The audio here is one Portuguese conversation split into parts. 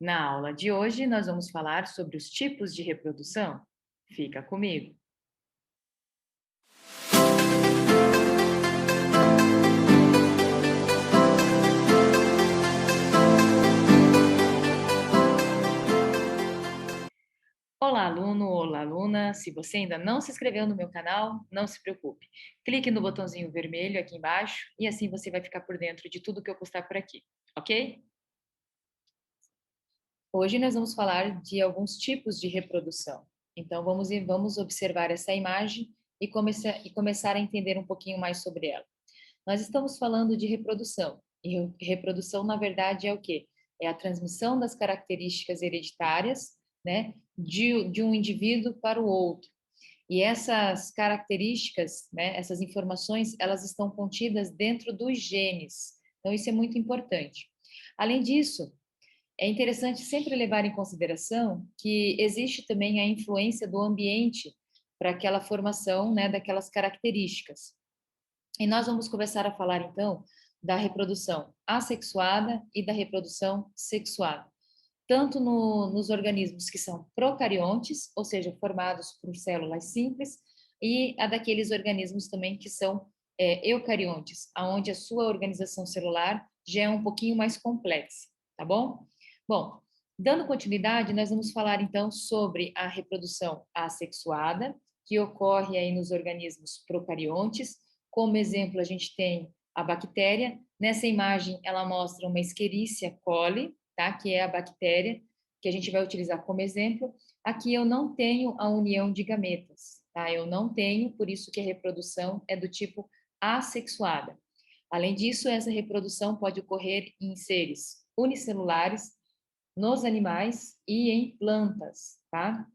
Na aula de hoje, nós vamos falar sobre os tipos de reprodução. Fica comigo. Olá, aluno, olá, aluna. Se você ainda não se inscreveu no meu canal, não se preocupe. Clique no botãozinho vermelho aqui embaixo e assim você vai ficar por dentro de tudo que eu postar por aqui, ok? Hoje nós vamos falar de alguns tipos de reprodução. Então vamos observar essa imagem e começar a entender um pouquinho mais sobre ela. Nós estamos falando de reprodução. E reprodução, na verdade, é o quê? É a transmissão das características hereditárias, né, de um indivíduo para o outro. E essas características, né, essas informações, elas estão contidas dentro dos genes. Então, isso é muito importante. Além disso, é interessante sempre levar em consideração que existe também a influência do ambiente para aquela formação, né, daquelas características. E nós vamos começar a falar então da reprodução assexuada e da reprodução sexuada, tanto nos organismos que são procariontes, ou seja, formados por células simples, e a daqueles organismos também que são eucariontes, aonde a sua organização celular já é um pouquinho mais complexa, tá bom? Bom, dando continuidade, nós vamos falar então sobre a reprodução assexuada, que ocorre aí nos organismos procariontes. Como exemplo, a gente tem a bactéria. Nessa imagem, ela mostra uma Escherichia coli, tá? Que é a bactéria que a gente vai utilizar como exemplo. Aqui eu não tenho a união de gametas, tá? Eu não tenho, por isso que a reprodução é do tipo assexuada. Além disso, essa reprodução pode ocorrer em seres unicelulares, nos animais e em plantas, tá?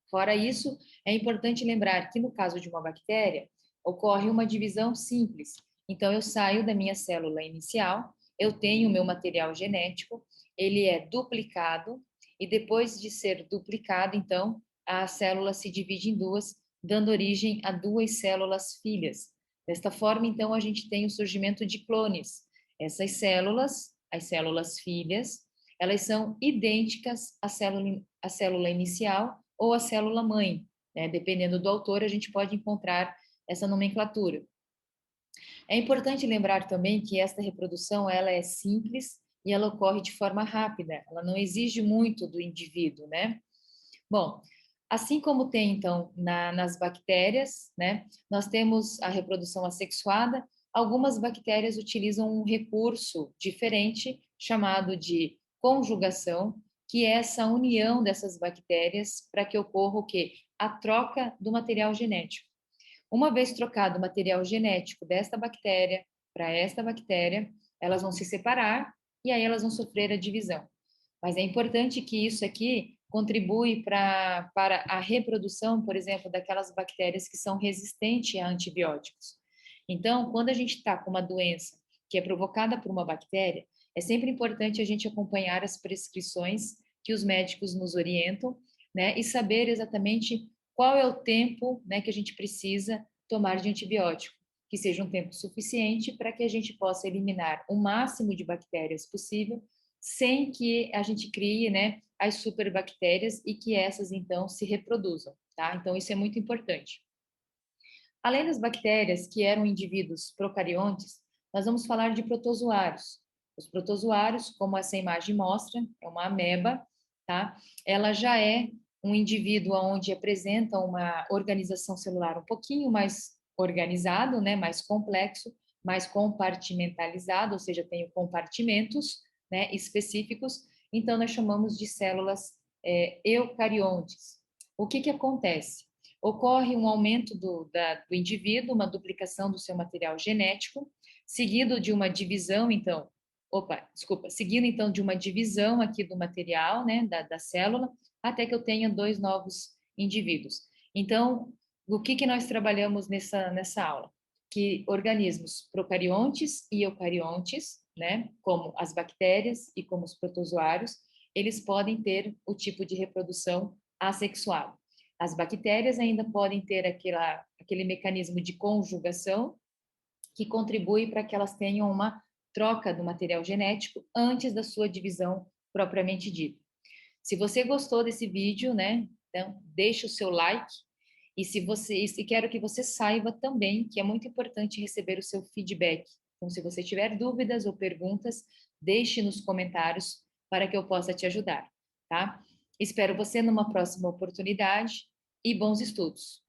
Fora isso, é importante lembrar que no caso de uma bactéria, ocorre uma divisão simples. Então, eu saio da minha célula inicial, eu tenho o meu material genético, ele é duplicado, e depois de ser duplicado, então, a célula se divide em duas, dando origem a duas células filhas. Desta forma, então, a gente tem o surgimento de clones. Essas células, as células filhas, elas são idênticas à célula inicial ou a célula mãe, né? Dependendo do autor, a gente pode encontrar essa nomenclatura. É importante lembrar também que esta reprodução ela é simples e ela ocorre de forma rápida, ela não exige muito do indivíduo, né? Bom, assim como tem então nas bactérias, né? Nós temos a reprodução assexuada. Algumas bactérias utilizam um recurso diferente chamado de conjugação, que é essa união dessas bactérias para que ocorra o quê? A troca do material genético. Uma vez trocado o material genético desta bactéria para esta bactéria, elas vão se separar e aí elas vão sofrer a divisão. Mas é importante que isso aqui contribui para a reprodução, por exemplo, daquelas bactérias que são resistentes a antibióticos. Então, quando a gente está com uma doença que é provocada por uma bactéria, é sempre importante a gente acompanhar as prescrições que os médicos nos orientam, né, e saber exatamente qual é o tempo, né, que a gente precisa tomar de antibiótico, que seja um tempo suficiente para que a gente possa eliminar o máximo de bactérias possível, sem que a gente crie, né, as superbactérias e que essas então se reproduzam, tá? Então isso é muito importante. Além das bactérias que eram indivíduos procariontes, nós vamos falar de protozoários. Os protozoários, como essa imagem mostra, é uma ameba, tá? Ela já é um indivíduo onde apresenta uma organização celular um pouquinho mais organizado, né, mais complexo, mais compartimentalizado, ou seja, tem compartimentos, né, específicos. Então nós chamamos de células eucariontes. O que acontece? Ocorre um aumento do indivíduo, uma duplicação do seu material genético, seguido de uma divisão, então, seguindo então de uma divisão aqui do material, né, da célula, até que eu tenha dois novos indivíduos. Então, o que nós trabalhamos nessa aula? Que organismos procariontes e eucariontes, né, como as bactérias e como os protozoários, eles podem ter o tipo de reprodução assexuada. As bactérias ainda podem ter aquele mecanismo de conjugação que contribui para que elas tenham uma troca do material genético antes da sua divisão propriamente dito. Se você gostou desse vídeo, né, então deixa o seu like. E quero que você saiba também que é muito importante receber o seu feedback. Então, se você tiver dúvidas ou perguntas, deixe nos comentários para que eu possa te ajudar, tá? Espero você numa próxima oportunidade e bons estudos.